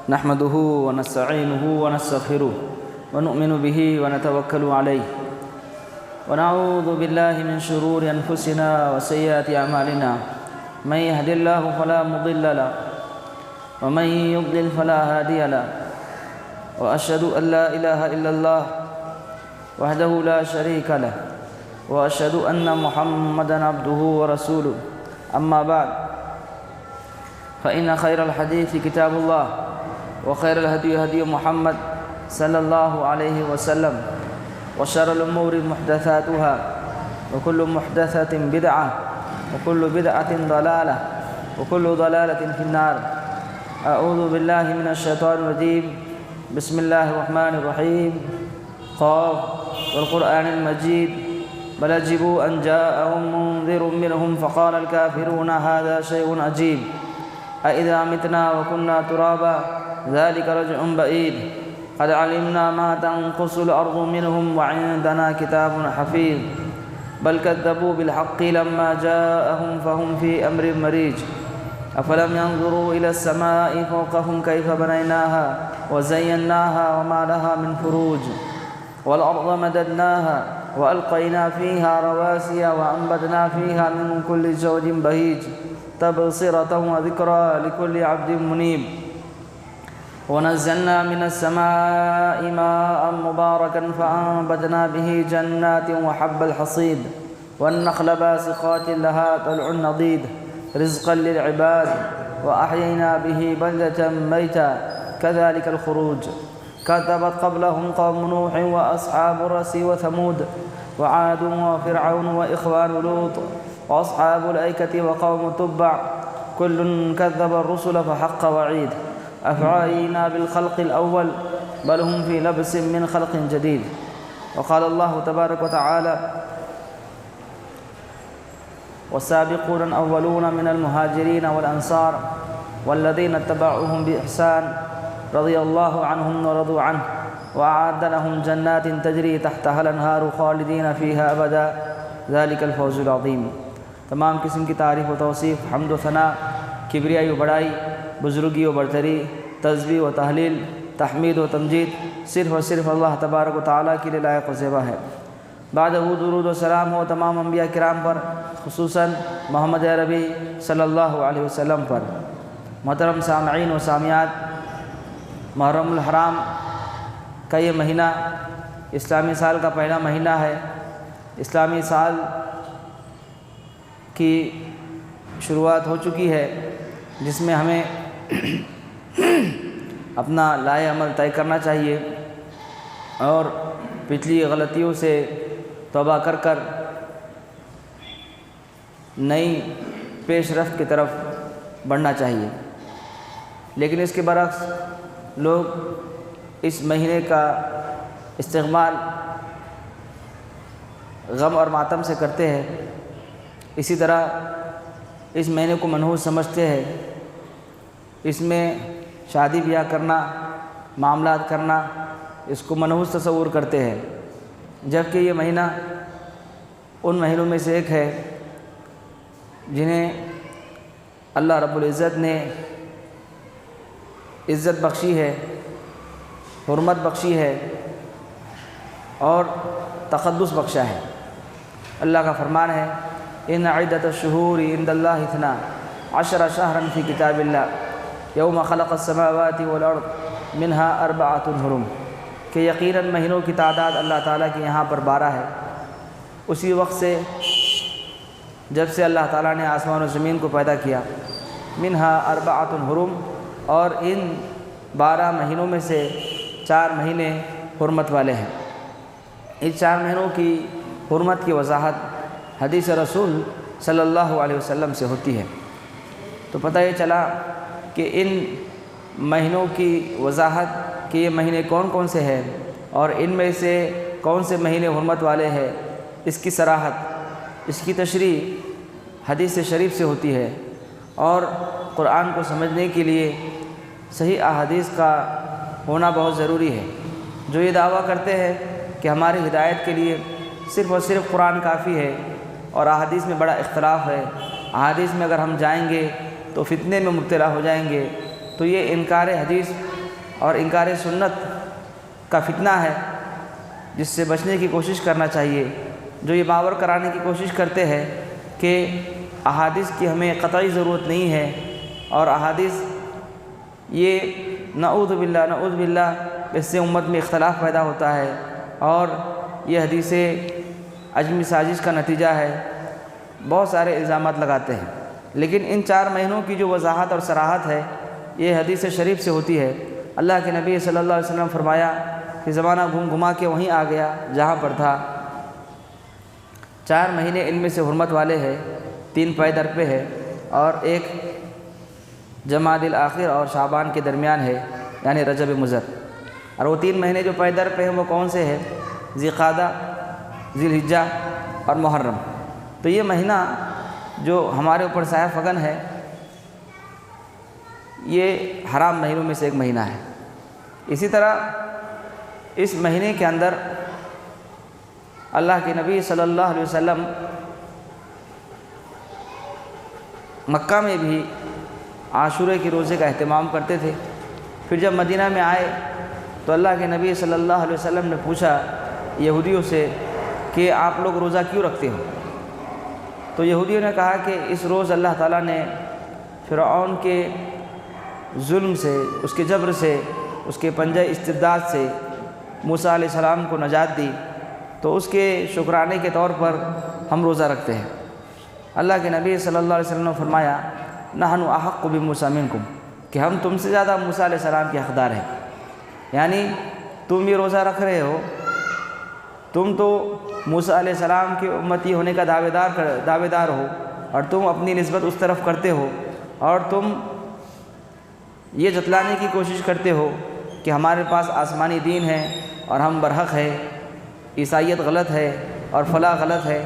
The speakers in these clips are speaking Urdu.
نحمده ونستعينه ونستغفره ونؤمن به ونتوكل عليه ونعوذ بالله من شرور أنفسنا وسيئات أعمالنا من يهد الله فلا مضل له ومن يضلل فلا هادي له وأشهد أن لا إله إلا الله وحده لا شريك له وأشهد أن محمدًا عبده ورسوله أما بعد فإن خير الحديث كتاب الله وخير الهدي هدي محمد صلى الله عليه وسلم وشر الأمور محدثاتها وكل محدثة بدعة وكل بدعة ضلالة وكل ضلالة في النار. أعوذ بالله من الشيطان الرجيم. بسم الله الرحمن الرحيم. قاف والقرآن المجيد بل عجبوا أن جاءهم منذر منهم فقال الكافرون هذا شيء عجيب أإذا متنا وكنا ترابا ذلك رجع بعيد قد علمنا ما تنقص الأرض منهم وعندنا كتاب حفيظ بل كذبوا بالحق لما جاءهم فهم في أمر مريج أفلم ينظروا إلى السماء فوقهم كيف بنيناها وزيناها وما لها من فروج والأرض مددناها وألقينا فيها رواسي وأنبتنا فيها من كل زوج بهيج تبصرة وذكرى لكل عبد منيب ونزلنا من السماء ماء مباركا فأنبتنا به جنات وحب الحصيد والنخل باسقات لها طلع نضيد رزقا للعباد وأحيينا به بلدة ميتا كذلك الخروج كذبت قبلهم قوم نوح وأصحاب الرس وثمود وعاد وفرعون وإخوان لوط وأصحاب الأيكة وقوم تبع كل كذب الرسل فحق وعيد أفعينا بالخلق الأول بل هم في لبس من خلق جديد. وقال الله تبارك وتعالى والسابقون الأولون من المهاجرين والأنصار والذين اتبعوهم بإحسان رضي الله عنهم ورضوا عنه وأعد لهم جنات تجري تحتها الأنهار خالدين فيها أبدا ذلك الفوز العظيم. تمام قسم کی تعریف و توصیف، حمد و ثنا، کبریائی و بڑائی، بزرگی و برتری، تسبیح و تحلیل، تحمید و تمجید صرف اور صرف اللہ تبارک و تعالیٰ کے لیے لائق و زیبا ہے. بعدہ درود و سلام ہو تمام انبیاء کرام پر، خصوصاً محمد عربی صلی اللہ علیہ وسلم پر. محترم سامعین و سامعات، محرم الحرام کا یہ مہینہ اسلامی سال کا پہلا مہینہ ہے. اسلامی سال کی شروعات ہو چکی ہے، جس میں ہمیں اپنا لائے عمل طے کرنا چاہیے اور پچھلی غلطیوں سے توبہ کر کر نئی پیش رفت کی طرف بڑھنا چاہیے. لیکن اس کے برعکس لوگ اس مہینے کا استعمال غم اور ماتم سے کرتے ہیں. اسی طرح اس مہینے کو منحوس سمجھتے ہیں. اس میں شادی بیاہ کرنا، معاملات کرنا، اس کو منحوس تصور کرتے ہیں، جبکہ یہ مہینہ ان مہینوں میں سے ایک ہے جنہیں اللہ رب العزت نے عزت بخشی ہے، حرمت بخشی ہے اور تقدس بخشا ہے. اللہ کا فرمان ہے ان عدۃ الشہور عند اللہ 12 شہرا فی کتاب اللہ یوم خلق السماوات والارض منها 4 حرم، کہ یقیناً مہینوں کی تعداد اللہ تعالیٰ کے یہاں پر 12 ہے. اسی وقت سے جب سے اللہ تعالیٰ نے آسمان و زمین کو پیدا کیا، منها 4 حرم، اور ان 12 مہینوں میں سے 4 مہینے حرمت والے ہیں. ان 4 مہینوں کی حرمت کی وضاحت حدیث رسول صلی اللہ علیہ وسلم سے ہوتی ہے. تو پتہ یہ چلا کہ ان مہینوں کی وضاحت کہ یہ مہینے کون کون سے ہیں اور ان میں سے کون سے مہینے حرمت والے ہیں، اس کی صراحت، اس کی تشریح حدیث شریف سے ہوتی ہے. اور قرآن کو سمجھنے کے لیے صحیح احادیث کا ہونا بہت ضروری ہے. جو یہ دعویٰ کرتے ہیں کہ ہماری ہدایت کے لیے صرف اور صرف قرآن کافی ہے اور احادیث میں بڑا اختلاف ہے، احادیث میں اگر ہم جائیں گے تو فتنے میں مبتلا ہو جائیں گے، تو یہ انکار حدیث اور انکار سنت کا فتنہ ہے، جس سے بچنے کی کوشش کرنا چاہیے۔ جو یہ باور کرانے کی کوشش کرتے ہیں کہ احادیث کی ہمیں قطعی ضرورت نہیں ہے، اور احادیث یہ نعوذ باللہ اس سے امت میں اختلاف پیدا ہوتا ہے، اور یہ حدیثیں عجمی سازش کا نتیجہ ہے، بہت سارے الزامات لگاتے ہیں۔ لیکن ان 4 مہینوں کی جو وضاحت اور صراحت ہے یہ حدیث شریف سے ہوتی ہے۔ اللہ کے نبی صلی اللہ علیہ وسلم فرمایا کہ زمانہ گھما کے وہیں آ گیا جہاں پر تھا۔ 4 مہینے ان میں سے حرمت والے ہیں، 3 پے در پہ ہے، اور 1 جمادی الاخر اور شعبان کے درمیان ہے، یعنی رجب مضر۔ اور وہ 3 مہینے جو پے در پہ ہیں وہ کون سے ہیں؟ ذی قعدہ، ذی الحجہ اور محرم۔ تو یہ مہینہ جو ہمارے اوپر سایہ فگن ہے یہ حرام مہینوں میں سے ایک مہینہ ہے۔ اسی طرح اس مہینے کے اندر اللہ کے نبی صلی اللہ علیہ وسلم مکہ میں بھی عاشورے کے روزے کا اہتمام کرتے تھے۔ پھر جب مدینہ میں آئے تو اللہ کے نبی صلی اللہ علیہ وسلم نے پوچھا یہودیوں سے کہ آپ لوگ روزہ کیوں رکھتے ہو؟ تو یہودیوں نے کہا کہ اس روز اللہ تعالیٰ نے فرعون کے ظلم سے، اس کے جبر سے، اس کے پنجہ استبداد سے موسیٰ علیہ السلام کو نجات دی، تو اس کے شکرانے کے طور پر ہم روزہ رکھتے ہیں۔ اللہ کے نبی صلی اللہ علیہ وسلم نے فرمایا نحن احق بموسیٰ منکم، کہ ہم تم سے زیادہ موسیٰ علیہ السلام کے حقدار ہیں۔ یعنی تم یہ روزہ رکھ رہے ہو، تم تو موسیٰ علیہ السلام کے امتی ہونے کا دعوے دار ہو، اور تم اپنی نسبت اس طرف کرتے ہو، اور تم یہ جتلانے کی کوشش کرتے ہو کہ ہمارے پاس آسمانی دین ہے اور ہم برحق ہے، عیسائیت غلط ہے اور فلاں غلط ہے۔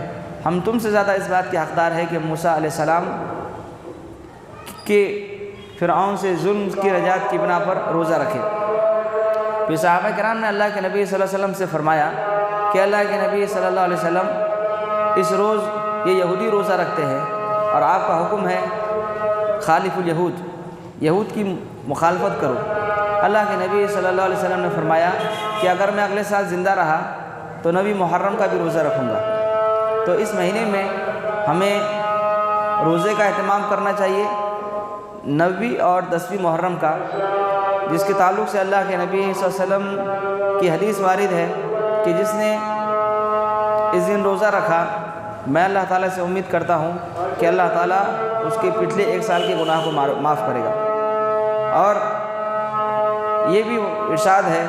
ہم تم سے زیادہ اس بات کے حقدار ہے کہ موسیٰ علیہ السلام کے فرعون سے ظلم کی نجات کی بنا پر روزہ رکھے۔ پھر صحابہ کرام نے اللہ کے نبی صلی اللہ علیہ وسلم سے فرمایا کہ اللہ کے نبی صلی اللہ علیہ وسلم اس روز یہ یہودی روزہ رکھتے ہیں، اور آپ کا حکم ہے خالف الیہود، یہود کی مخالفت کرو۔ اللہ کے نبی صلی اللہ علیہ وسلم نے فرمایا کہ اگر میں اگلے سال زندہ رہا تو 9 محرم کا بھی روزہ رکھوں گا۔ تو اس مہینے میں ہمیں روزے کا اہتمام کرنا چاہیے، 9 اور 10 محرم کا، جس کے تعلق سے اللہ کے نبی صلی اللہ علیہ وسلم کی حدیث وارد ہے کہ جس نے اس دن روزہ رکھا میں اللہ تعالیٰ سے امید کرتا ہوں کہ اللہ تعالیٰ اس کے پچھلے 1 سال کے گناہ کو معاف کرے گا۔ اور یہ بھی ارشاد ہے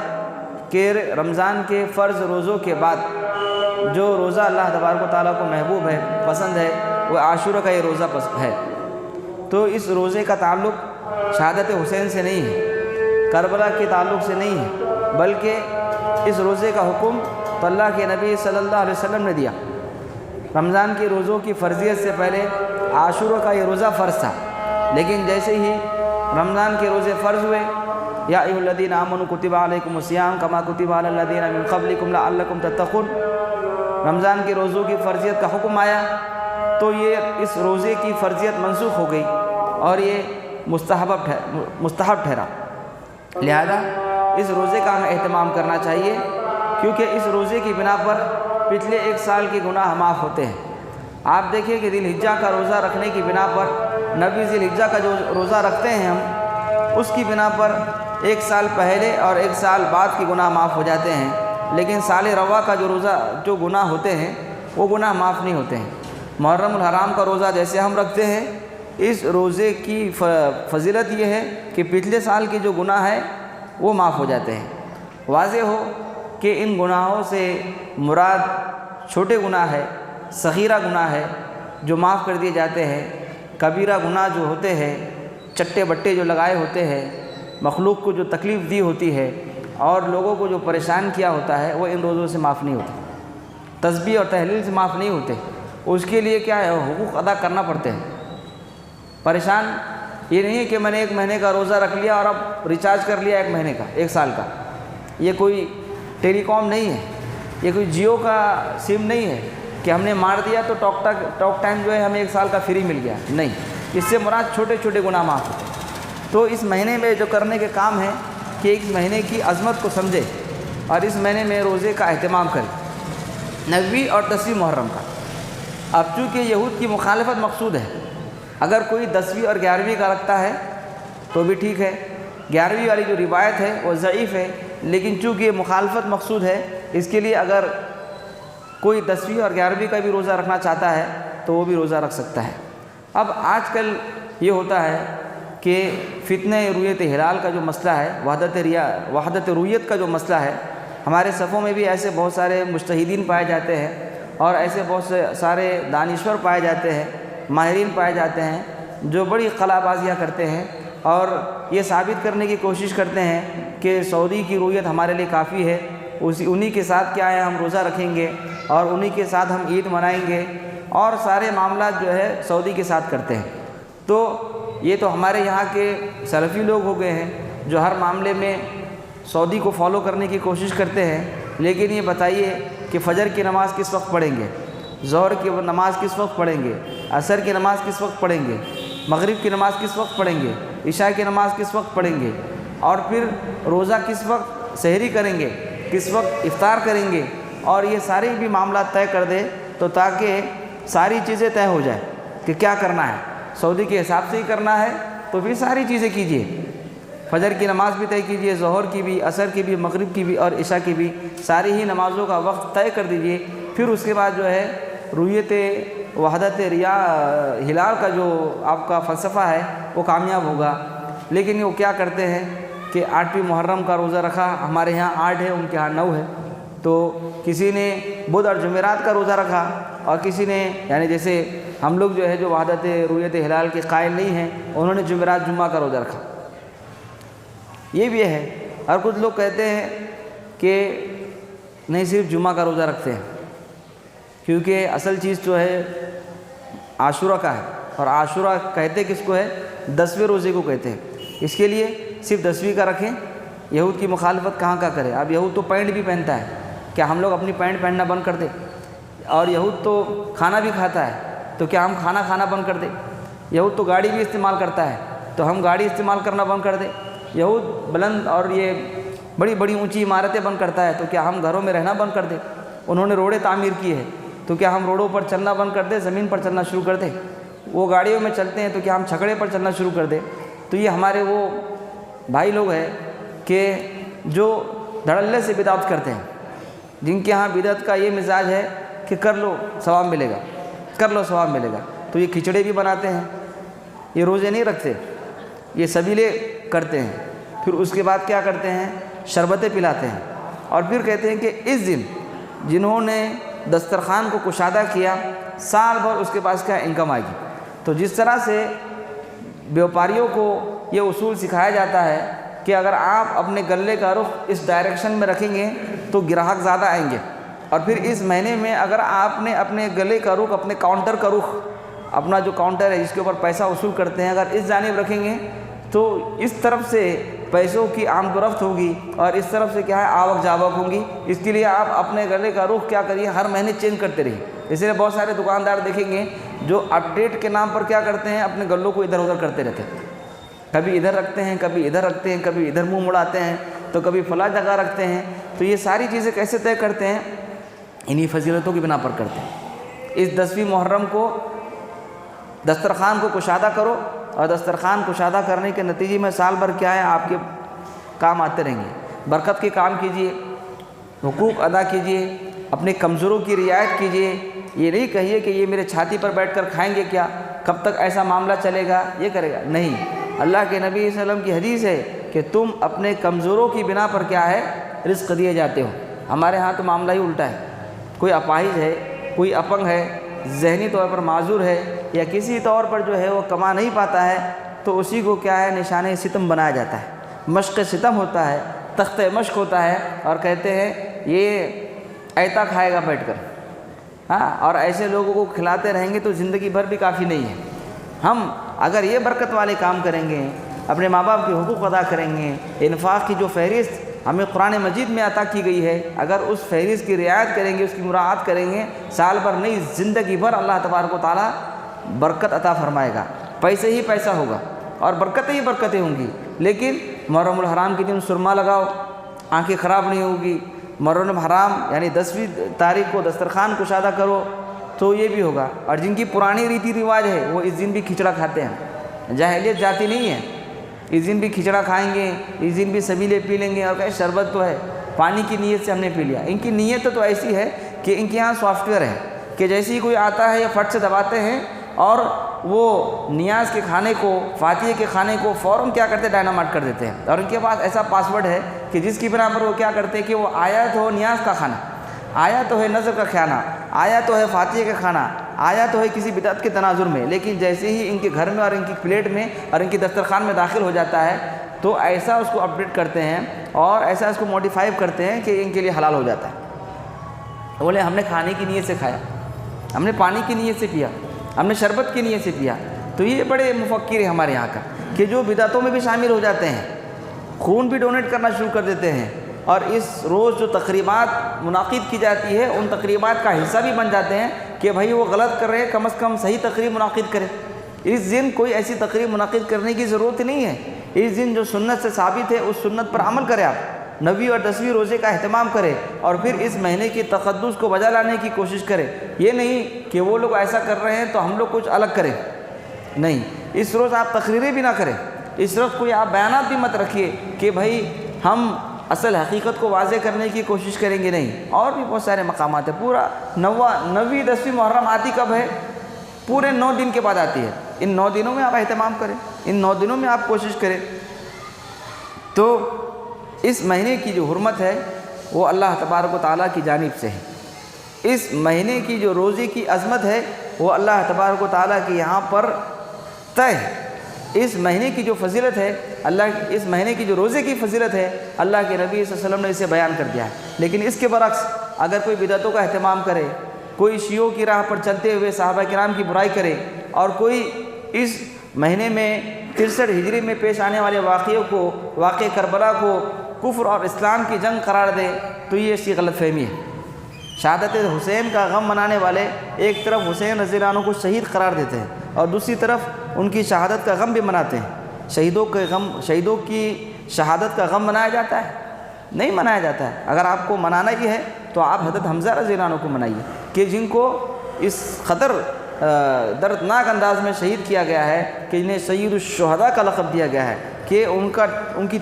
کہ رمضان کے فرض روزوں کے بعد جو روزہ اللہ تبارک و تعالیٰ کو محبوب ہے، پسند ہے، وہ عاشورہ کا یہ روزہ ہے۔ تو اس روزے کا تعلق شہادت حسین سے نہیں ہے، کربلا کے تعلق سے نہیں ہے، بلکہ اس روزے کا حکم تو اللہ کے نبی صلی اللہ علیہ وسلم نے دیا۔ رمضان کے روزوں کی فرضیت سے پہلے عاشورہ کا یہ روزہ فرض تھا، لیکن جیسے ہی رمضان کے روزے فرض ہوئے، یا ایھا الذین آمنوا کتب علیکم الصیام کما کتب علی الذین من قبلکم لعلکم تتقون، رمضان کے روزوں کی فرضیت کا حکم آیا تو یہ اس روزے کی فرضیت منسوخ ہو گئی اور یہ مستحب ٹھہرا۔ لہذا اس روزے کا ہمیں اہتمام کرنا چاہیے، کیونکہ اس روزے کی بنا پر پچھلے 1 سال کے گناہ معاف ہوتے ہیں۔ آپ دیکھیں کہ ذی الحجہ کا روزہ رکھنے کی بنا پر، 9 ذی الحجہ کا جو روزہ رکھتے ہیں ہم، اس کی بنا پر 1 سال پہلے اور 1 سال بعد کے گناہ معاف ہو جاتے ہیں، لیکن سال روا کا جو گناہ ہوتے ہیں وہ گناہ معاف نہیں ہوتے ہیں۔ محرم الحرام کا روزہ جیسے ہم رکھتے ہیں، اس روزے کی فضیلت یہ ہے کہ پچھلے سال کے جو گناہ ہے وہ معاف ہو جاتے ہیں۔ واضح ہو کہ ان گناہوں سے مراد چھوٹے گناہ ہے، صغیرہ گناہ ہے جو معاف کر دیے جاتے ہیں۔ کبیرہ گناہ جو ہوتے ہیں، چٹے بٹے جو لگائے ہوتے ہیں، مخلوق کو جو تکلیف دی ہوتی ہے اور لوگوں کو جو پریشان کیا ہوتا ہے، وہ ان روزوں سے معاف نہیں ہوتے، تسبیح اور تحلیل سے معاف نہیں ہوتے۔ اس کے لیے کیا ہے، حقوق ادا کرنا پڑتے ہیں۔ پریشان یہ نہیں ہے کہ میں نے 1 مہینے کا روزہ رکھ لیا اور اب ریچارج کر لیا 1 مہینے کا، 1 سال کا۔ یہ کوئی ٹیلی کام نہیں ہے، یہ کوئی جیو کا سم نہیں ہے کہ ہم نے مار دیا تو ٹاک ٹائم جو ہے ہمیں 1 سال کا فری مل گیا، نہیں۔ اس سے مراد چھوٹے چھوٹے گناہ معاف ہوتے ہیں۔ تو اس مہینے میں جو کرنے کے کام ہیں کہ ایک مہینے کی عظمت کو سمجھے اور اس مہینے میں روزے کا اہتمام کرے، 9ویں اور 10ویں محرم کا۔ اب چونکہ یہود کی مخالفت مقصود ہے، اگر کوئی 10ویں اور 11ویں کا رکھتا ہے تو بھی ٹھیک ہے، 11ویں والی جو روایت ہے وہ ضعیف ہے، لیکن چونکہ مخالفت مقصود ہے اس کے لیے اگر کوئی 10ویں اور 11ویں کا بھی روزہ رکھنا چاہتا ہے تو وہ بھی روزہ رکھ سکتا ہے۔ اب آج کل یہ ہوتا ہے کہ فتنہ رویت ہلال کا جو مسئلہ ہے، وحدت رویت کا جو مسئلہ ہے، ہمارے صفوں میں بھی ایسے بہت سارے مجتہدین پائے جاتے ہیں اور ایسے بہت سارے دانشور پائے جاتے ہیں، ماہرین پائے جاتے ہیں جو بڑی خلا بازیاں کرتے ہیں اور یہ ثابت کرنے کی کوشش کرتے ہیں کہ سعودی کی رویت ہمارے لیے کافی ہے، انہی کے ساتھ کیا ہے ہم روزہ رکھیں گے اور انہی کے ساتھ ہم عید منائیں گے اور سارے معاملات جو ہے سعودی کے ساتھ کرتے ہیں۔ تو یہ تو ہمارے یہاں کے سلفی لوگ ہو گئے ہیں جو ہر معاملے میں سعودی کو فالو کرنے کی کوشش کرتے ہیں، لیکن یہ بتائیے کہ فجر کی نماز کس وقت پڑھیں گے، ظہر کی نماز کس وقت پڑھیں گے، عصر کی نماز کس وقت پڑھیں گے، مغرب کی نماز کس وقت پڑھیں گے، عشاء کی نماز کس وقت پڑھیں گے، اور پھر روزہ کس وقت سحری کریں گے، کس وقت افطار کریں گے، اور یہ سارے بھی معاملات طے کر دے تو تاکہ ساری چیزیں طے ہو جائے کہ کیا کرنا ہے۔ سعودی کے حساب سے ہی کرنا ہے تو بھی ساری چیزیں کیجیے، فجر کی نماز بھی طے کیجیے، ظہر کی بھی، عصر کی بھی، مغرب کی بھی اور عشاء کی بھی، ساری ہی نمازوں کا وقت طے کر دیجیے، پھر اس کے بعد جو ہے رویت وحدت ہلال کا جو آپ کا فلسفہ ہے وہ کامیاب ہوگا۔ لیکن وہ کیا کرتے ہیں کہ 8ویں محرم کا روزہ رکھا، ہمارے ہاں 8 ہے، ان کے ہاں 9 ہے، تو کسی نے بدھ اور جمعرات کا روزہ رکھا اور کسی نے، یعنی جیسے ہم لوگ جو ہے جو وحدت رویت ہلال کے قائل نہیں ہیں، انہوں نے جمعرات جمعہ کا روزہ رکھا، یہ بھی ہے۔ اور کچھ لوگ کہتے ہیں کہ نہیں صرف جمعہ کا روزہ رکھتے ہیں، کیونکہ اصل چیز جو ہے عاشورہ کا ہے، اور عاشورہ کہتے کس کو ہے، 10ویں روزے کو کہتے ہیں، اس کے لیے صرف 10ویں کا رکھیں۔ یہود کی مخالفت کہاں کا کرے؟ اب یہود تو پینٹ بھی پہنتا ہے، کیا ہم لوگ اپنی پینٹ پہننا بند کر دیں؟ اور یہود تو کھانا بھی کھاتا ہے، تو کیا ہم کھانا بند کر دیں؟ یہود تو گاڑی بھی استعمال کرتا ہے، تو ہم گاڑی استعمال کرنا بند کر دیں؟ یہود بلند اور یہ بڑی بڑی اونچی عمارتیں بند کرتا ہے، تو کیا ہم گھروں میں رہنا بند کر دیں؟ انہوں نے روڈیں تعمیر کی ہے، تو کیا ہم روڈوں پر چلنا بند کر دیں، زمین پر چلنا شروع کر دیں؟ وہ گاڑیوں میں چلتے ہیں، تو کیا ہم چھکڑے پر چلنا شروع کر دیں؟ تو یہ ہمارے وہ بھائی لوگ ہیں کہ جو دھڑلے سے بدعت کرتے ہیں، جن کے ہاں بدعت کا یہ مزاج ہے کہ کر لو ثواب ملے گا، کر لو ثواب ملے گا، تو یہ کھچڑے بھی بناتے ہیں، یہ روزے نہیں رکھتے، یہ سبیلے کرتے ہیں، پھر اس کے بعد کیا کرتے ہیں، شربتیں پلاتے ہیں، اور پھر کہتے ہیں کہ اس دن جنہوں نے دسترخوان کو کشادہ کیا، سال بھر اس کے پاس کیا انکم آئے گی۔ تو جس طرح سے بیوپاریوں کو یہ اصول سکھایا جاتا ہے کہ اگر آپ اپنے گلے کا رخ اس ڈائریکشن میں رکھیں گے تو گراہک زیادہ آئیں گے، اور پھر اس مہینے میں اگر آپ نے اپنے گلے کا رخ، اپنے کاؤنٹر کا رخ، اپنا جو کاؤنٹر ہے جس کے اوپر پیسہ وصول کرتے ہیں، اگر اس جانب رکھیں گے تو اس طرف سے پیسوں کی آمد و رفت ہوگی اور اس طرف سے کیا ہے آوک جاوک ہوں گی۔ اس کے لیے آپ اپنے گلے کا رخ کیا کریے، ہر مہینے چینج کرتے رہیے۔ اس لیے بہت سارے دکاندار دیکھیں گے جو اپڈیٹ کے نام پر کیا کرتے ہیں، اپنے گلوں کو ادھر ادھر کرتے رہتے ہیں، کبھی ادھر رکھتے ہیں، کبھی ادھر رکھتے ہیں، کبھی ادھر منہ مڑاتے ہیں، تو کبھی فلاں جگہ رکھتے ہیں۔ تو یہ ساری چیزیں کیسے طے کرتے ہیں، انہی فضیلتوں کی بنا پر کرتے ہیں۔ اس 10ویں محرم کو دسترخوان کو کشادہ کرو، اور دسترخوان کشادہ کرنے کے نتیجے میں سال بھر کیا ہے آپ کے کام آتے رہیں گے۔ برکت کے کام کیجیے، حقوق ادا کیجیے، اپنے کمزوروں کی رعایت کیجیے۔ یہ نہیں کہیے کہ یہ میرے چھاتی پر بیٹھ کر کھائیں گے کیا، کب تک ایسا معاملہ چلے گا، یہ کرے گا نہیں۔ اللہ کے نبی صلی اللہ علیہ وسلم کی حدیث ہے کہ تم اپنے کمزوروں کی بنا پر کیا ہے رزق دیے جاتے ہو۔ ہمارے ہاں تو معاملہ ہی الٹا ہے، کوئی اپاہج ہے، کوئی اپنگ ہے، ذہنی طور پر معذور ہے، یا کسی طور پر جو ہے وہ کما نہیں پاتا ہے، تو اسی کو کیا ہے نشانِ ستم بنایا جاتا ہے، مشق ستم ہوتا ہے، تخت مشق ہوتا ہے، اور کہتے ہیں یہ ایتا کھائے گا بیٹھ کر، ہاں، اور ایسے لوگوں کو کھلاتے رہیں گے تو زندگی بھر بھی کافی نہیں ہے۔ ہم اگر یہ برکت والے کام کریں گے، اپنے ماں باپ کے حقوق ادا کریں گے، انفاق کی جو فہرست ہمیں قرآن مجید میں عطا کی گئی ہے، اگر اس فہرست کی رعایت کریں گے، اس کی مراعات کریں گے، سال بھر نہیں زندگی بھر اللہ تبارک و تعالیٰ برکت عطا فرمائے گا۔ پیسے ہی پیسہ ہوگا اور برکتیں ہی برکتیں ہوں گی، لیکن محرم الحرام کے دن سرما لگاؤ، آنکھیں خراب نہیں ہوگی، محرم الحرام یعنی 10ویں تاریخ کو دسترخوان کشادہ کرو تو یہ بھی ہوگا۔ اور جن کی پرانی ریتی رواج ہے وہ اس دن بھی کھچڑا کھاتے ہیں، جاہلیت جاتی نہیں ہے، اس دن بھی کھچڑا کھائیں گے، اس دن بھی سبیلے پی لیں گے، اور کہیں شربت تو ہے، پانی کی نیت سے ہم نے پی لیا۔ ان کی نیت تو ایسی ہے کہ ان کے یہاں سافٹ ویئر ہے کہ جیسے ہی کوئی آتا ہے یا فٹ سے دباتے ہیں اور وہ نیاز کے کھانے کو، فاتحہ کے کھانے کو فوراً کیا کرتے ہیں، ڈائنامائٹ کر دیتے ہیں۔ اور ان کے پاس ایسا پاسورڈ ہے کہ جس کی بنا پر وہ کیا کرتے ہیں کہ وہ آیا تو نیاز کا کھانا، آیا تو ہے نظر کا کھانا، آیا تو ہے فاتحہ کا کھانا، آیا تو ہے کسی بدعت کے تناظر میں، لیکن جیسے ہی ان کے گھر میں اور ان کی پلیٹ میں اور ان کی دسترخوان میں داخل ہو جاتا ہے تو ایسا اس کو اپڈیٹ کرتے ہیں اور ایسا اس کو موڈیفائی کرتے ہیں کہ ان کے لیے حلال ہو جاتا ہے۔ بولے ہم نے کھانے کی نیت سے کھایا، ہم نے پانی کی نیت سے پیا، ہم نے شربت کی نیت سے پیا۔ تو یہ بڑے مفکر ہیں ہمارے یہاں کا کہ جو بدعتوں میں بھی شامل ہو جاتے ہیں، خون بھی ڈونیٹ کرنا شروع کر دیتے ہیں، اور اس روز جو تقریبات منعقد کی جاتی ہے ان تقریبات کا حصہ بھی بن جاتے ہیں کہ بھائی وہ غلط کر رہے ہیں، کم از کم صحیح تقریب منعقد کرے۔ اس دن کوئی ایسی تقریب منعقد کرنے کی ضرورت نہیں ہے، اس دن جو سنت سے ثابت ہے اس سنت پر عمل کرے، آپ 9ویں اور 10ویں روزے کا اہتمام کرے اور پھر اس مہینے کی تقدس کو بجا لانے کی کوشش کرے۔ یہ نہیں کہ وہ لوگ ایسا کر رہے ہیں تو ہم لوگ کچھ الگ کریں، نہیں، اس روز آپ تقریریں بھی نہ کریں، اس روز کوئی آپ بیانات بھی مت رکھیے کہ بھائی ہم اصل حقیقت کو واضح کرنے کی کوشش کریں گے، نہیں۔ اور بھی بہت سارے مقامات ہیں، پورا 9ویں 10ویں محرم آتی کب ہے؟ پورے 9 دن کے بعد آتی ہے۔ ان 9 دنوں میں آپ اہتمام کریں، ان 9 دنوں میں آپ کوشش کریں۔ تو اس مہینے کی جو حرمت ہے وہ اللہ تبارک و تعالیٰ کی جانب سے ہے، اس مہینے کی جو روزے کی عظمت ہے وہ اللہ تبارک و تعالیٰ کے یہاں پر طے ہے۔ اس مہینے کی جو فضیلت ہے، اس مہینے کی جو روزے کی فضیلت ہے، اللہ کے نبی صلی اللہ علیہ وسلم نے اسے بیان کر دیا ہے۔ لیکن اس کے برعکس اگر کوئی بدعتوں کا اہتمام کرے، کوئی شیعوں کی راہ پر چلتے ہوئے صحابہ کرام کی برائی کرے، اور کوئی اس مہینے میں 63 ہجری میں پیش آنے والے واقعوں کو، واقع کربلا کو کفر اور اسلام کی جنگ قرار دے، تو یہ اس کی غلط فہمی ہے۔ شہادت حسین کا غم منانے والے ایک طرف حسین رضی اللہ عنہ کو شہید قرار دیتے ہیں اور دوسری طرف ان کی شہادت کا غم بھی مناتے ہیں۔ شہیدوں کی شہادت کا غم منایا جاتا ہے؟ نہیں منایا جاتا ہے۔ اگر آپ کو منانا ہی ہے تو آپ حضرت حمزہ رضی اللہ عنہ کو منائیے کہ جن کو اس قدر دردناک انداز میں شہید کیا گیا ہے کہ جنہیں سید الشہداء کا لقب دیا گیا ہے، کہ ان کی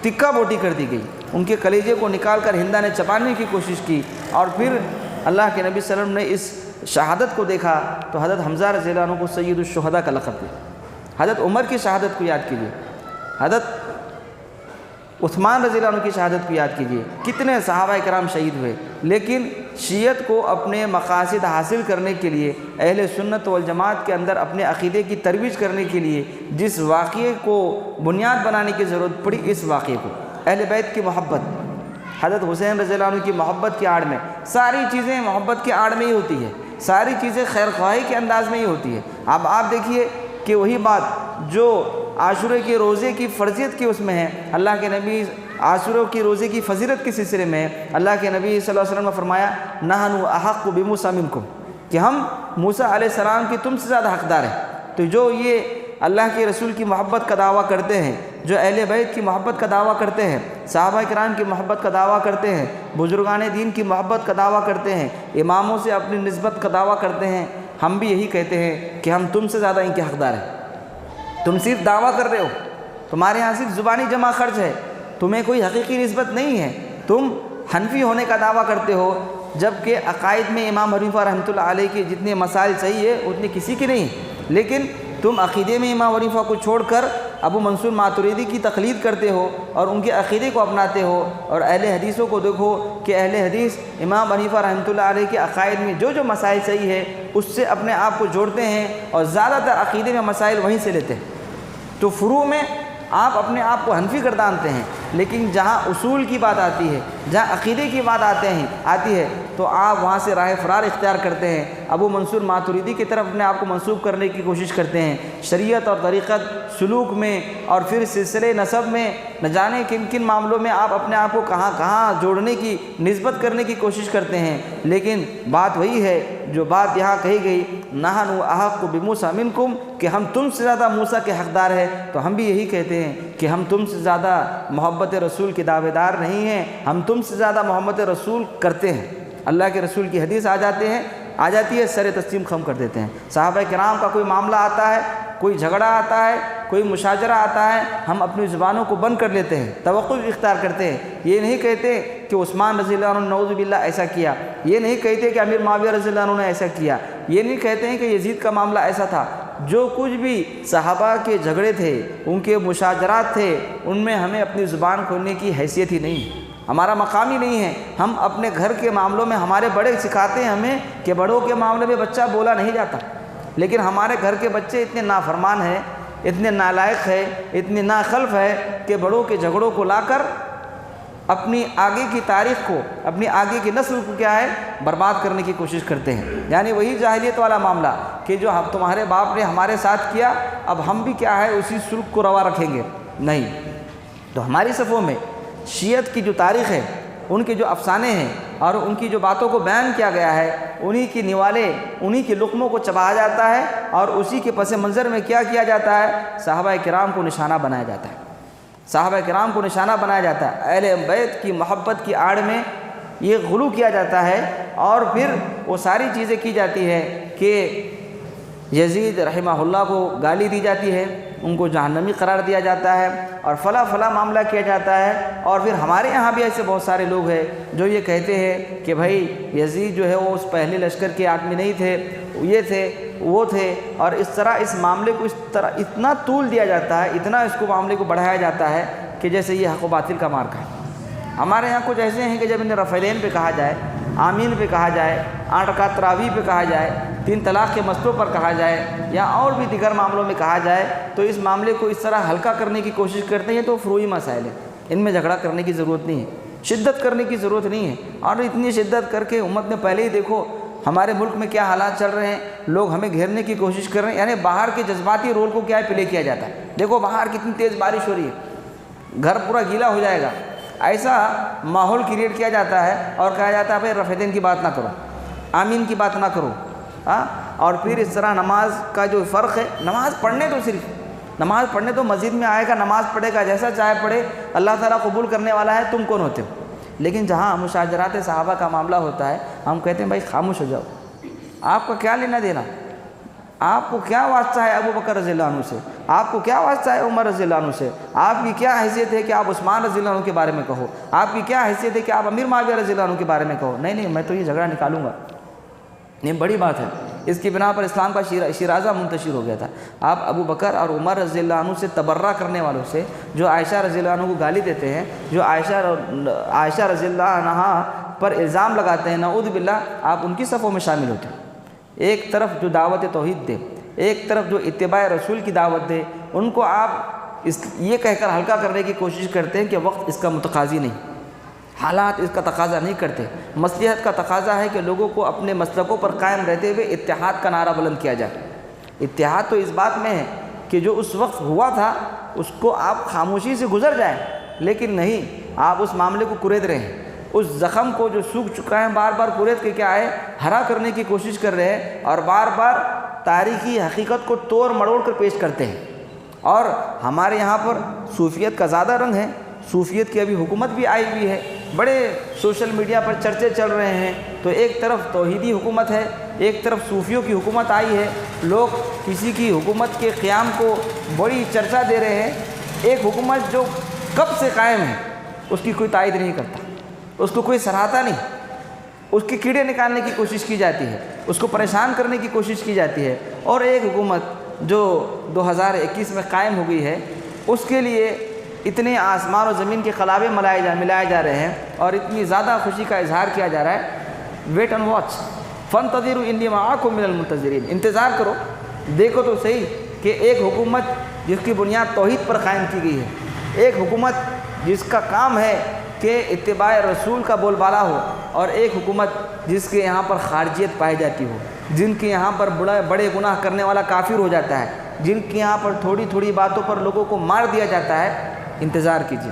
تکہ بوٹی کر دی گئی، ان کے کلیجے کو نکال کر ہندا نے چبانے کی کوشش کی، اور پھر اللہ کے نبی صلی اللہ علیہ وسلم نے اس شہادت کو دیکھا تو حضرت حمزہ رضی اللہ عنہ کو سید الشہداء کا لقب دیا۔ حضرت عمر کی شہادت کو یاد کیجیے، حضرت عثمان رضی اللہ عنہ کی شہادت کو یاد کیجیے، کتنے صحابہ کرام شہید ہوئے۔ لیکن شیعت کو اپنے مقاصد حاصل کرنے کے لیے، اہل سنت والجماعت کے اندر اپنے عقیدے کی ترویج کرنے کے لیے جس واقعے کو بنیاد بنانے کی ضرورت پڑی، اس واقعے کو اہل بیت کی محبت، حضرت حسین رضی اللہ عنہ کی محبت کی آڑ میں، ساری چیزیں محبت کی آڑ میں ہی ہوتی ہے، ساری چیزیں خیر خواہی کے انداز میں ہی ہوتی ہے۔ اب آپ دیکھیے کہ وہی بات جو عاشورے کے روزے کی فرضیت کی اس میں ہے، اللہ کے نبی عاشورے کی روزے کی فضیلت کے سلسلے میں ہے، اللہ کے نبی صلی اللہ علیہ وسلم نے فرمایا نحن احق بموسیٰ منکم، کہ ہم موسیٰ علیہ السلام کی تم سے زیادہ حقدار ہیں۔ تو جو یہ اللہ کے رسول کی محبت کا دعویٰ کرتے ہیں، جو اہل بیت کی محبت کا دعویٰ کرتے ہیں، صحابہ کرام کی محبت کا دعویٰ کرتے ہیں، بزرگان دین کی محبت کا دعویٰ کرتے ہیں، اماموں سے اپنی نسبت کا دعویٰ کرتے ہیں، ہم بھی یہی کہتے ہیں کہ ہم تم سے زیادہ ان کے حقدار ہیں۔ تم صرف دعویٰ کر رہے ہو، تمہارے یہاں صرف زبانی جمع خرچ ہے، تمہیں کوئی حقیقی نسبت نہیں ہے، تم حنفی ہونے کا دعویٰ کرتے ہو، جبکہ عقائد میں امام حنیفہ رحمۃ اللہ علیہ کے جتنے مسائل صحیح ہے اتنے کسی کی نہیں، لیکن تم عقیدے میں امام حنیفہ کو چھوڑ کر ابو منصور ماتریدی کی تقلید کرتے ہو اور ان کے عقیدے کو اپناتے ہو۔ اور اہل حدیثوں کو دیکھو کہ اہل حدیث امام حنیفہ رحمۃ اللہ علیہ کے عقائد میں جو مسائل صحیح ہے اس سے اپنے آپ کو جوڑتے ہیں اور زیادہ تر عقیدے میں مسائل وہیں سے لیتے ہیں۔ تو فروع میں آپ اپنے آپ کو حنفی گردانتے ہیں، لیکن جہاں اصول کی بات آتی ہے، جہاں عقیدے کی بات آتی ہے تو آپ وہاں سے راہ فرار اختیار کرتے ہیں، ابو منصور ماتریدی کی طرف اپنے آپ کو منسوب کرنے کی کوشش کرتے ہیں، شریعت اور طریقت سلوک میں اور پھر سلسلے نسب میں نہ جانے کن کن معاملوں میں آپ اپنے آپ کو کہاں کہاں جوڑنے کی نسبت کرنے کی کوشش کرتے ہیں۔ لیکن بات وہی ہے جو بات یہاں کہی گئی، نحن احق بموسیٰ منکم کہ ہم تم سے زیادہ موسیٰ کے حقدار ہیں، تو ہم بھی یہی کہتے ہیں کہ ہم تم سے زیادہ محبت رسول کے دعوے دار نہیں ہیں، ہم تم سے زیادہ محبت رسول کرتے ہیں۔ اللہ کے رسول کی حدیث آ جاتی ہے، سر تسلیم خم کر دیتے ہیں۔ صحابہ کرام کا کوئی معاملہ آتا ہے، کوئی جھگڑا آتا ہے، کوئی مشاجرہ آتا ہے، ہم اپنی زبانوں کو بند کر لیتے ہیں، توقف اختیار کرتے ہیں۔ یہ نہیں کہتے کہ عثمان رضی اللہ عنہ نے نعوذ باللہ ایسا کیا، یہ نہیں کہتے کہ امیر معاویہ رضی اللہ عنہ نے ایسا کیا، یہ نہیں کہتے ہیں کہ یزید کا معاملہ ایسا تھا۔ جو کچھ بھی صحابہ کے جھگڑے تھے، ان کے مشاجرات تھے، ان میں ہمیں اپنی زبان کھولنے کی حیثیت ہی نہیں، ہمارا مقام ہی نہیں ہے۔ ہم اپنے گھر کے معاملوں میں، ہمارے بڑے سکھاتے ہیں ہمیں کہ بڑوں کے معاملے میں بچہ بولا نہیں جاتا، لیکن ہمارے گھر کے بچے اتنے نافرمان ہیں، اتنے نالائق ہیں، اتنے ناخلف ہے کہ بڑوں کے جھگڑوں کو لا کر اپنی آگے کی تاریخ کو، اپنی آگے کی نسل کو کیا ہے برباد کرنے کی کوشش کرتے ہیں۔ یعنی وہی جاہلیت والا معاملہ کہ جو تمہارے باپ نے ہمارے ساتھ کیا، اب ہم بھی کیا ہے اسی سلوک کو روا رکھیں گے، نہیں۔ تو ہماری صفوں میں شیعت کی جو تاریخ ہے، ان کے جو افسانے ہیں اور ان کی جو باتوں کو بیان کیا گیا ہے، انہی کی نوالے، انہی کے لقموں کو چبایا جاتا ہے، اور اسی کے پس منظر میں کیا کیا جاتا ہے، صحابہ کرام کو نشانہ بنایا جاتا ہے، صحابہ کرام کو نشانہ بنایا جاتا ہے۔ اہل بیت کی محبت کی آڑ میں یہ غلو کیا جاتا ہے، اور پھر وہ ساری چیزیں کی جاتی ہے کہ یزید رحمہ اللہ کو گالی دی جاتی ہے، ان کو جہنمی قرار دیا جاتا ہے، اور فلاں معاملہ کیا جاتا ہے۔ اور پھر ہمارے یہاں بھی ایسے بہت سارے لوگ ہیں جو یہ کہتے ہیں کہ بھائی یزید جو ہے وہ اس پہلے لشکر کے آدمی نہیں تھے، یہ تھے وہ تھے، اور اس طرح اس معاملے کو اس طرح اتنا طول دیا جاتا ہے، اتنا اس کو معاملے کو بڑھایا جاتا ہے کہ جیسے یہ حق و باطل کا مارکا ہے۔ ہمارے یہاں کچھ ایسے ہیں کہ جب انہیں رفعین پہ کہا جائے، آمین پہ کہا جائے، 8 رکعت تراویح پہ کہا جائے، 3 طلاق کے مسئلوں پر کہا جائے، یا اور بھی دیگر معاملوں میں کہا جائے، تو اس معاملے کو اس طرح ہلکا کرنے کی کوشش کرتے ہیں۔ تو فروعی مسائل ہیں، ان میں جھگڑا کرنے کی ضرورت نہیں ہے، شدت کرنے کی ضرورت نہیں ہے۔ اور اتنی شدت کر کے امت نے پہلے ہی دیکھو ہمارے ملک میں کیا حالات چل رہے ہیں، لوگ ہمیں گھیرنے کی کوشش کر رہے ہیں، یعنی باہر کے جذباتی رول کو کیا ہے پلے کیا جاتا ہے۔ دیکھو باہر کتنی تیز بارش ہو رہی ہے، گھر پورا گیلا ہو جائے گا، ایسا ماحول کریٹ کیا جاتا ہے، اور کہا جاتا ہے بھائی رفعین کی بات نہ کرو، آمین کی بات نہ کرو، اور پھر اس طرح نماز کا جو فرق ہے، نماز پڑھنے تو صرف نماز پڑھنے تو مسجد میں آئے گا، نماز پڑھے گا، جیسا چاہے پڑھے، اللہ تعالیٰ قبول کرنے والا ہے، تم کون ہوتے ہو؟ لیکن جہاں مشاجرات صحابہ کا معاملہ ہوتا ہے، ہم کہتے ہیں بھائی خاموش ہو جاؤ، آپ کا کیا لینا دینا، آپ کو کیا واسطہ ہے ابو بکر رضی اللہ عنہ سے، آپ کو کیا واسطہ ہے عمر رضی اللہ عنہ سے، آپ کی کیا حیثیت ہے کہ آپ عثمان رضی اللہ عنہ کے بارے میں کہو، آپ کی کیا حیثیت ہے کہ آپ امیر معاویہ رضی اللہ عنہ کے بارے میں کہو؟ نہیں، میں تو یہ جھگڑا نکالوں گا، یہ بڑی بات ہے۔ اس کی بنا پر اسلام کا شیرازہ منتشر ہو گیا تھا۔ آپ ابو بکر اور عمر رضی اللہ عنہ سے تبرہ کرنے والوں سے، جو عائشہ رضی اللہ عنہ کو گالی دیتے ہیں، جو عائشہ رضی اللہ عنہ پر الزام لگاتے ہیں، نعوذ باللہ، آپ ان کی صفوں میں شامل ہوتے ہیں۔ ایک طرف جو دعوت توحید دے، ایک طرف جو اتباع رسول کی دعوت دے، ان کو آپ یہ کہہ کر ہلکا کرنے کی کوشش کرتے ہیں کہ وقت اس کا متقاضی نہیں، حالات اس کا تقاضا نہیں کرتے، مصلحت کا تقاضا ہے کہ لوگوں کو اپنے مسلکوں پر قائم رہتے ہوئے اتحاد کا نعرہ بلند کیا جائے۔ اتحاد تو اس بات میں ہے کہ جو اس وقت ہوا تھا اس کو آپ خاموشی سے گزر جائیں، لیکن نہیں، آپ اس معاملے کو کورید رہے ہیں، اس زخم کو جو سوکھ چکا ہے بار بار کورید کے کیا ہے ہرا کرنے کی کوشش کر رہے ہیں، اور بار بار تاریخی حقیقت کو توڑ مڑوڑ کر پیش کرتے ہیں۔ اور ہمارے یہاں پر صوفیت کا زیادہ رنگ ہے، صوفیت کی ابھی حکومت بھی آئی ہوئی ہے، بڑے سوشل میڈیا پر چرچے چل رہے ہیں، تو ایک طرف توحیدی حکومت ہے، ایک طرف صوفیوں کی حکومت آئی ہے، لوگ کسی کی حکومت کے قیام کو بڑی چرچا دے رہے ہیں۔ ایک حکومت جو کب سے قائم ہے اس کی کوئی تائید نہیں کرتا، اس کو کوئی سراہتا نہیں، اس کے کیڑے نکالنے کی کوشش کی جاتی ہے، اس کو پریشان کرنے کی کوشش کی جاتی ہے۔ اور ایک حکومت جو 2021 میں قائم ہو گئی ہے، اس کے لیے اتنے آسمان و زمین کے خلابے ملائے جا رہے ہیں، اور اتنی زیادہ خوشی کا اظہار کیا جا رہا ہے۔ ویٹ اینڈ واچ، فانتظروا انی معکم من المنتظرین، انتظار کرو، دیکھو تو صحیح کہ ایک حکومت جس کی بنیاد توحید پر قائم کی گئی ہے، ایک حکومت جس کا کام ہے کہ اتباع رسول کا بول بالا ہو، اور ایک حکومت جس کے یہاں پر خارجیت پائی جاتی ہو، جن کے یہاں پر بڑے گناہ کرنے والا کافر ہو جاتا ہے، جن کے یہاں پر تھوڑی تھوڑی باتوں پر لوگوں کو مار دیا جاتا ہے۔ انتظار کیجیے،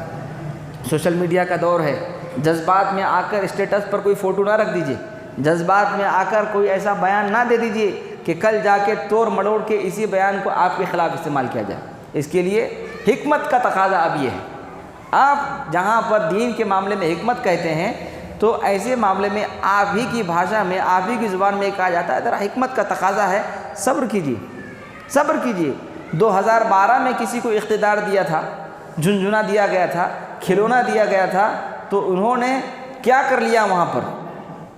سوشل میڈیا کا دور ہے، جذبات میں آ کر اسٹیٹس پر کوئی فوٹو نہ رکھ دیجیے، جذبات میں آ کر کوئی ایسا بیان نہ دے دیجیے کہ کل جا کے توڑ مڑوڑ کے اسی بیان کو آپ کے خلاف استعمال کیا جائے۔ اس کے لیے حکمت کا تقاضا اب یہ ہے، آپ جہاں پر دین کے معاملے میں حکمت کہتے ہیں تو ایسے معاملے میں آپ ہی کی بھاشا میں، آپ ہی کی زبان میں کہا جاتا ہے ذرا حکمت کا تقاضا ہے، صبر کیجیے، صبر کیجیے۔ 2012 میں کسی کو اقتدار دیا تھا، جھنجھنا دیا گیا تھا، کھلونا دیا گیا تھا، تو انہوں نے کیا کر لیا؟ وہاں پر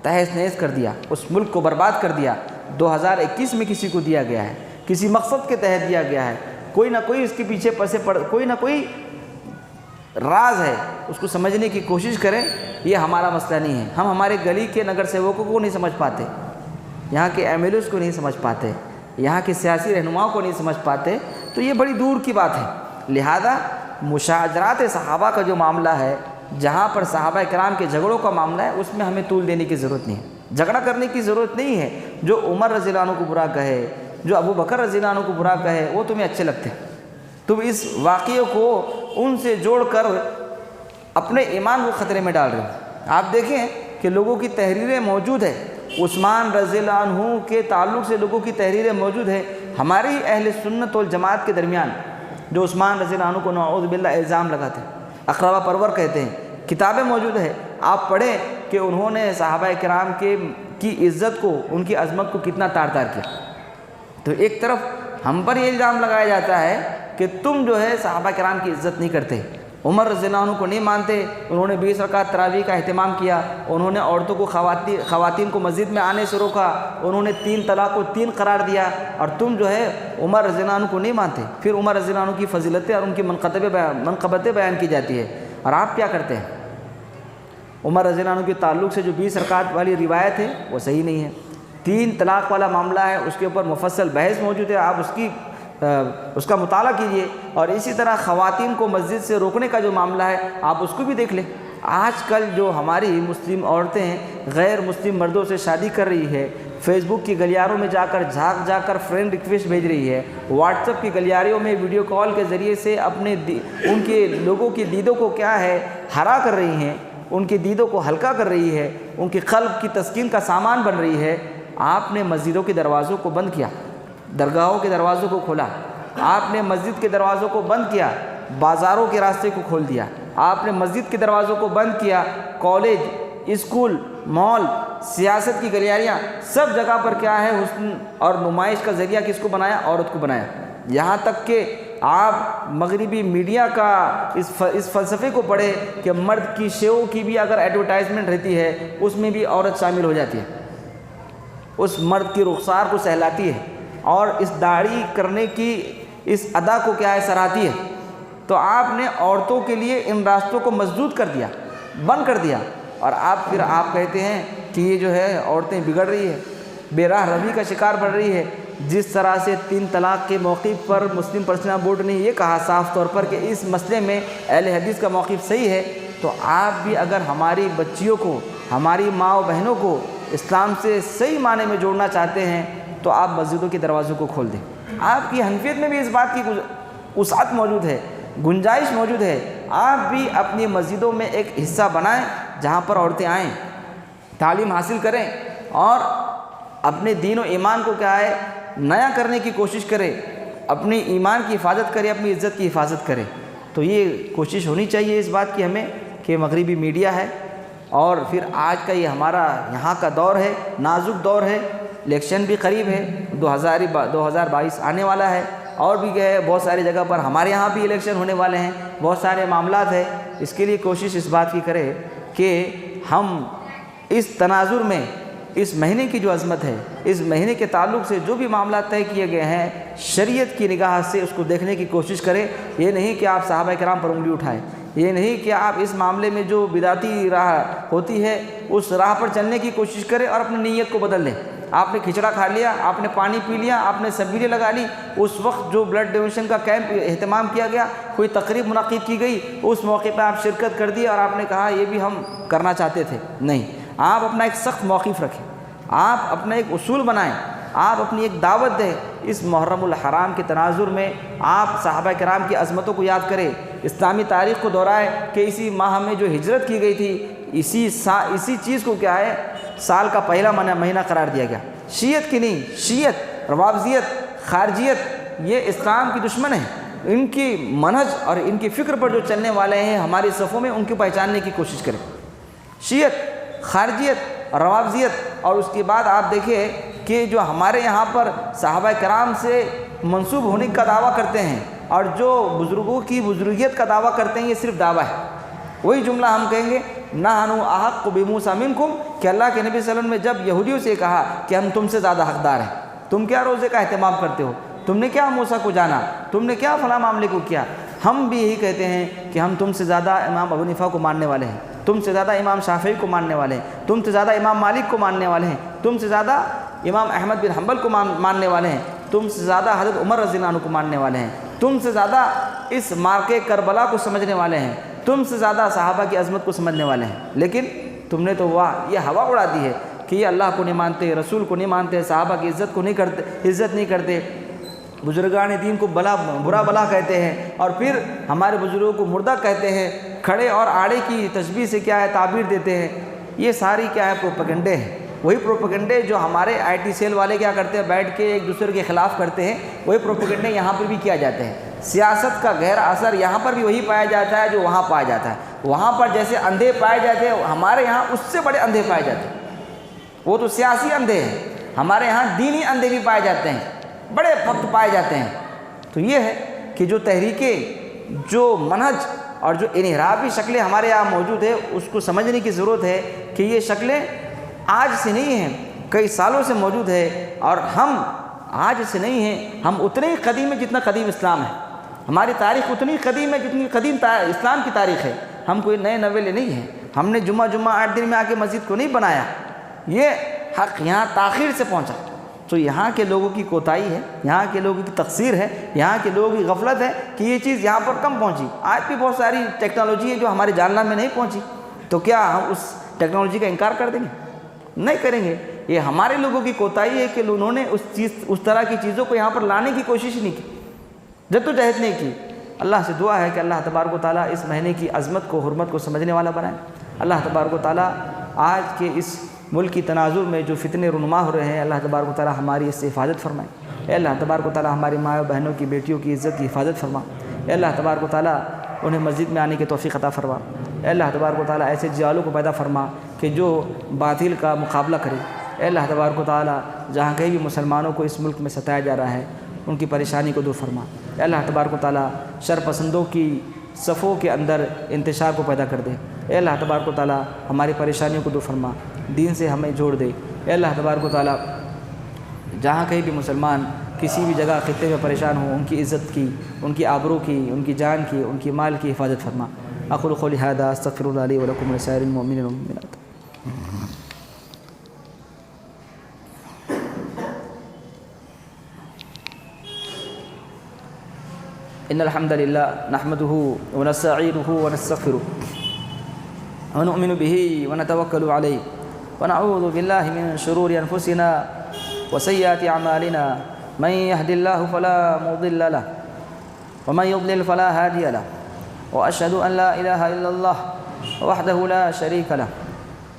تہس نہس کر دیا، اس ملک کو برباد کر دیا۔ 2021 میں کسی کو دیا گیا ہے، کسی مقصد کے تحت دیا گیا ہے، کوئی نہ کوئی اس کے پیچھے کوئی نہ کوئی راز ہے، اس کو سمجھنے کی کوشش کریں۔ یہ ہمارا مسئلہ نہیں ہے، ہم ہمارے گلی کے نگر سیوکوں کو نہیں سمجھ پاتے، یہاں کے ایم ایل ایز کو نہیں سمجھ پاتے، یہاں کے سیاسی رہنماؤں کو نہیں سمجھ پاتے، تو یہ بڑی دور کی بات ہے۔ لہذا مشاجرات صحابہ کا جو معاملہ ہے، جہاں پر صحابہ کرام کے جھگڑوں کا معاملہ ہے، اس میں ہمیں طول دینے کی ضرورت نہیں ہے، جھگڑا کرنے کی ضرورت نہیں ہے۔ جو عمر رضی اللہ عنہ کو برا کہے، جو ابو بکر رضی اللہ عنہ کو برا کہے، وہ تمہیں اچھے لگتے ہیں، تم اس واقعے کو ان سے جوڑ کر اپنے ایمان کو خطرے میں ڈال رہے ہو۔ آپ دیکھیں کہ لوگوں کی تحریریں موجود ہے، عثمان رضی اللہ عنہ کے تعلق سے لوگوں کی تحریریں موجود ہے۔ ہماری اہل سنت والجماعت کے درمیان جو عثمان رضی اللہ عنہ کو نعوذ باللہ الزام لگاتے ہیں، اقربا پرور کہتے ہیں، کتابیں موجود ہے، آپ پڑھیں کہ انہوں نے صحابہ کرام کی عزت کو، ان کی عظمت کو کتنا تار تار کیا۔ تو ایک طرف ہم پر یہ الزام لگایا جاتا ہے کہ تم جو ہے صحابہ کرام کی عزت نہیں کرتے، عمر رضی اللہ عنہ کو نہیں مانتے، انہوں نے 20 رکعت تراویح کا اہتمام کیا، انہوں نے عورتوں کو خواتین کو مسجد میں آنے سے روکا، انہوں نے 3 طلاق کو 3 قرار دیا، اور تم جو ہے عمر رضی اللہ عنہ کو نہیں مانتے۔ پھر عمر رضی اللہ عنہ کی فضیلتیں اور ان کی منقبتیں بیان کی جاتی ہے، اور آپ کیا کرتے ہیں؟ عمر رضی اللہ عنہ کے تعلق سے جو 20 رکعت والی روایت ہے وہ صحیح نہیں ہے، 3 طلاق والا معاملہ ہے، اس کے اوپر مفصل بحث موجود ہے، آپ اس کا مطالعہ کیجئے۔ اور اسی طرح خواتین کو مسجد سے روکنے کا جو معاملہ ہے، آپ اس کو بھی دیکھ لیں۔ آج کل جو ہماری مسلم عورتیں غیر مسلم مردوں سے شادی کر رہی ہے، فیس بک کی گلیاروں میں جا کر جھانک کر فرینڈ ریکویسٹ بھیج رہی ہے، واٹس ایپ کی گلیاریوں میں ویڈیو کال کے ذریعے سے ان کے لوگوں کی دیدوں کو کیا ہے ہرا کر رہی ہیں، ان کی دیدوں کو ہلکا کر رہی ہے، ان کی قلب کی تسکین کا سامان بن رہی ہے۔ آپ نے مسجدوں کے دروازوں کو بند کیا، درگاہوں کے دروازوں کو کھولا، آپ نے مسجد کے دروازوں کو بند کیا، بازاروں کے راستے کو کھول دیا، آپ نے مسجد کے دروازوں کو بند کیا، کالج، اسکول، مال، سیاست کی گلیاریاں، سب جگہ پر کیا ہے حسن اور نمائش کا ذریعہ کس کو بنایا؟ عورت کو بنایا۔ یہاں تک کہ آپ مغربی میڈیا کا اس فلسفے کو پڑھے کہ مرد کی شو کی بھی اگر ایڈورٹائزمنٹ رہتی ہے، اس میں بھی عورت شامل ہو جاتی ہے، اس مرد کی رخسار کو سہلاتی ہے، اور اس داڑھی کرنے کی اس ادا کو کیا ہے سراہتی ہے۔ تو آپ نے عورتوں کے لیے ان راستوں کو مسدود کر دیا، بند کر دیا، اور پھر آپ کہتے ہیں کہ یہ جو ہے عورتیں بگڑ رہی ہے، بے راہ روی کا شکار بن رہی ہے۔ جس طرح سے 3 طلاق کے موقف پر مسلم پرسنل بورڈ نے یہ کہا صاف طور پر کہ اس مسئلے میں اہل حدیث کا موقف صحیح ہے، تو آپ بھی اگر ہماری بچیوں کو، ہماری ماں و بہنوں کو اسلام سے صحیح معنی میں جوڑنا چاہتے ہیں تو آپ مسجدوں کے دروازوں کو کھول دیں۔ آپ کی حنفیت میں بھی اس بات کی وسعت موجود ہے، گنجائش موجود ہے، آپ بھی اپنی مسجدوں میں ایک حصہ بنائیں جہاں پر عورتیں آئیں، تعلیم حاصل کریں، اور اپنے دین و ایمان کو کیا ہے نیا کرنے کی کوشش کریں، اپنی ایمان کی حفاظت کریں، اپنی عزت کی حفاظت کریں۔ تو یہ کوشش ہونی چاہیے اس بات کی ہمیں کہ مغربی میڈیا ہے، اور پھر آج کا یہ ہمارا یہاں کا دور ہے، نازک دور ہے، الیکشن بھی قریب ہے، 2022 آنے والا ہے، اور بھی ہے بہت ساری جگہ پر، ہمارے یہاں بھی الیکشن ہونے والے ہیں، بہت سارے معاملات ہیں۔ اس کے لیے کوشش اس بات کی کرے کہ ہم اس تناظر میں اس مہینے کی جو عظمت ہے، اس مہینے کے تعلق سے جو بھی معاملات طے کیے گئے ہیں، شریعت کی نگاہ سے اس کو دیکھنے کی کوشش کریں۔ یہ نہیں کہ آپ صحابہ کرام پر انگلی اٹھائیں، یہ نہیں کہ آپ اس معاملے میں جو بدعتی راہ ہوتی ہے اس راہ پر چلنے کی کوشش کریں اور اپنی نیت کو بدل لیں۔ آپ نے کھچڑا کھا لیا، آپ نے پانی پی لیا، آپ نے سبیلیں لگا لی، اس وقت جو بلڈ ڈونیشن کا کیمپ اہتمام کیا گیا، کوئی تقریب منعقد کی گئی، اس موقع پہ آپ شرکت کر دی اور آپ نے کہا یہ بھی ہم کرنا چاہتے تھے، نہیں۔ آپ اپنا ایک سخت موقف رکھیں، آپ اپنا ایک اصول بنائیں، آپ اپنی ایک دعوت دیں۔ اس محرم الحرام کے تناظر میں آپ صحابہ کرام کی عظمتوں کو یاد کریں، اسلامی تاریخ کو دہرائیں کہ اسی ماہ میں جو ہجرت کی گئی تھی، اسی چیز کو کیا ہے سال کا پہلا مہینہ قرار دیا گیا۔ شیعت کی نہیں، شیعت روافضیت، خارجیت، یہ اسلام کی دشمن ہے۔ ان کی منہج اور ان کی فکر پر جو چلنے والے ہیں ہماری صفوں میں، ان کو پہچاننے کی کوشش کریں۔ شیعت، خارجیت، روافضیت، اور اس کے بعد آپ دیکھیں کہ جو ہمارے یہاں پر صحابہ کرام سے منسوب ہونے کا دعویٰ کرتے ہیں اور جو بزرگوں کی بزرگیت کا دعویٰ کرتے ہیں، یہ صرف دعویٰ ہے۔ وہی جملہ ہم کہیں گے نحن احق بموسیٰ منکم، کہ اللہ کے نبی صلی اللہ علیہ وسلم نے جب یہودیوں سے کہا کہ ہم تم سے زیادہ حقدار ہیں، تم کیا روزے کا اہتمام کرتے ہو، تم نے کیا موسیٰ کو جانا، تم نے کیا فلاں معاملے کو کیا، ہم بھی یہی کہتے ہیں کہ ہم تم سے زیادہ امام ابو حنیفہ کو ماننے والے ہیں، تم سے زیادہ امام شافعی کو ماننے والے ہیں، تم سے زیادہ امام مالک کو ماننے والے ہیں، تم سے زیادہ امام احمد بن حنبل کو ماننے والے ہیں، تم سے زیادہ حضرت عمر رضی اللہ عنہ کو ماننے والے ہیں، تم سے زیادہ اس معرکہ کربلا کو سمجھنے والے ہیں، تم سے زیادہ صحابہ کی عظمت کو سمجھنے والے ہیں۔ لیکن تم نے تو یہ ہوا اڑا دی ہے کہ یہ اللہ کو نہیں مانتے، رسول کو نہیں مانتے، صحابہ کی عزت کو نہیں کرتے، عزت نہیں کرتے، بزرگان دین کو برا بلا کہتے ہیں، اور پھر ہمارے بزرگوں کو مردہ کہتے ہیں، کھڑے اور آڑے کی تشبیہ سے کیا ہے تعبیر دیتے ہیں۔ یہ ساری کیا ہے پروپیگنڈے ہیں، وہی پروپیگنڈے جو ہمارے آئی ٹی سیل والے کیا کرتے ہیں، بیٹھ کے ایک دوسرے کے خلاف کرتے ہیں، وہی پروپیگنڈے یہاں پر بھی کیا جاتے ہیں۔ سیاست کا غیر اثر یہاں پر بھی وہی پایا جاتا ہے جو وہاں پایا جاتا ہے۔ وہاں پر جیسے اندھے پائے جاتے ہیں، ہمارے یہاں اس سے بڑے اندھے پائے جاتے ہیں۔ وہ تو سیاسی اندھے ہیں، ہمارے یہاں دینی اندھے بھی پائے جاتے ہیں، بڑے وقت پائے جاتے ہیں۔ تو یہ ہے کہ جو تحریکیں، جو منہج اور جو انحرافی شکلیں ہمارے یہاں موجود ہے، اس کو سمجھنے کی ضرورت ہے کہ یہ شکلیں آج سے نہیں ہیں، کئی سالوں سے موجود ہے، اور ہم آج سے نہیں ہیں، ہم اتنے ہی قدیم ہیں جتنا قدیم اسلام ہے۔ ہماری تاریخ اتنی قدیم ہے جتنی قدیم اسلام کی تاریخ ہے۔ ہم کوئی نئے نویلے نہیں ہیں، ہم نے جمعہ 8 دن میں آ کے مسجد کو نہیں بنایا، یہ حق یہاں تاخیر سے پہنچا۔ تو یہاں کے لوگوں کی کوتاہی ہے، یہاں کے لوگوں کی تقصیر ہے، یہاں کے لوگوں کی غفلت ہے کہ یہ چیز یہاں پر کم پہنچی۔ آج بھی بہت ساری ٹیکنالوجی ہے جو ہمارے جاننا میں نہیں پہنچی، تو کیا ہم اس ٹیکنالوجی کا انکار کر دیں گے؟ نہیں کریں گے۔ یہ ہمارے لوگوں کی کوتاہی ہے کہ انہوں نے اس طرح کی چیزوں کو یہاں پر لانے کی کوشش نہیں کی، جدوجہد نہیں کی۔ اللہ سے دعا ہے کہ اللہ تبارک و تعالیٰ اس مہینے کی عظمت کو، حرمت کو سمجھنے والا بنائے۔ اللہ تبارک و تعالیٰ آج کے اس ملک کی تناظر میں جو فتنے رونما ہو رہے ہیں، اللہ تبارک و تعالیٰ ہماری اس سے حفاظت فرمائے۔ اے اللہ تبارک و تعالیٰ ہماری ماں و بہنوں کی، بیٹیوں کی عزت کی حفاظت فرما۔ اے اللہ تبارک و تعالیٰ انہیں مسجد میں آنے کی توفیق عطا فرما۔ اے اللہ تبارک و تعالیٰ ایسے جیالوں کو پیدا فرما کہ جو باطل کا مقابلہ کرے۔ اے اللہ تبارک و تعالیٰ جہاں کہیں بھی مسلمانوں کو اس ملک میں ستایا جا رہا ہے، ان کی پریشانی کو دور فرما۔ اے اللہ تبارک و تعالیٰ شر پسندوں کی صفوں کے اندر انتشار کو پیدا کر دے۔ اے اللہ تبارک و تعالیٰ ہماری پریشانیوں کو دور فرما، دین سے ہمیں جوڑ دے۔ اے اللہ تبارک و تعالیٰ جہاں کہیں بھی مسلمان کسی بھی جگہ خطے میں پریشان ہوں، ان کی عزت کی، ان کی آبرو کی، ان کی جان کی، ان کی مال کی حفاظت فرما۔ اقول قولی ھذا استغفر اللہ لی ولکم ولسائر المؤمنین والمؤمنات۔ ان الحمد للہ نحمده ونستعینه ونستغفره ونؤمن به ونتوکل علیہ ونعوذ باللہ من شرور انفسنا وسیئات اعمالنا من يهد الله فلا مضل له ومن يضلل فلا هادي له واشهد ان لا اله الا الله وحده لا شريك له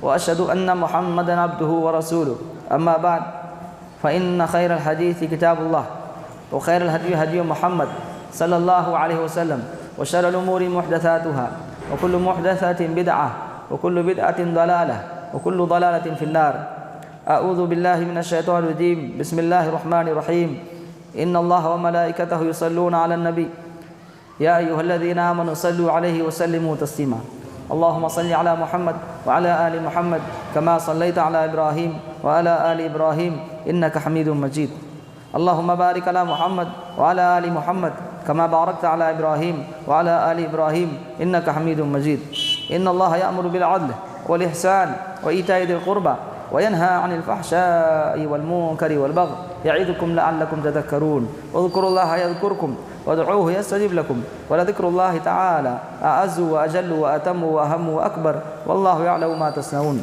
واشهد ان محمدا عبده ورسوله اما بعد فان خير الحديث كتاب الله وخير الهدي هدي محمد صلی اللہ علیہ وسلم وشر الامور محدثاتها وكل محدثة بدعة وكل بدعة ضلالة وكل ضلالة في النار۔ اعوذ باللہ من الشیطان الرجیم، بسم اللہ الرحمن الرحیم۔ ان اللہ وملائکتہ یصلون علی النبی یا ایھا الذین آمنوا صلوا علیہ وسلموا تسلیما۔ اللهم صل على محمد وعلى آل محمد كما صليت على إبراهيم وعلى آل إبراهيم إنك حميد مجيد۔ اللهم بارك على محمد وعلى آل محمد كما باركت على إبراهيم وعلى آل إبراهيم إنك حميد مجيد۔ إن الله يأمر بالعدل والإحسان وإيتاء ذي القربى وينهى عن الفحشاء والمنكر والبغي يعظكم لعلكم تذكرون۔ اذكروا الله يذكركم وادعوه يستجب لكم ولذكر الله تعالى أعز وأجل وأتم وأهم وأكبر والله يعلم ما تصنعون۔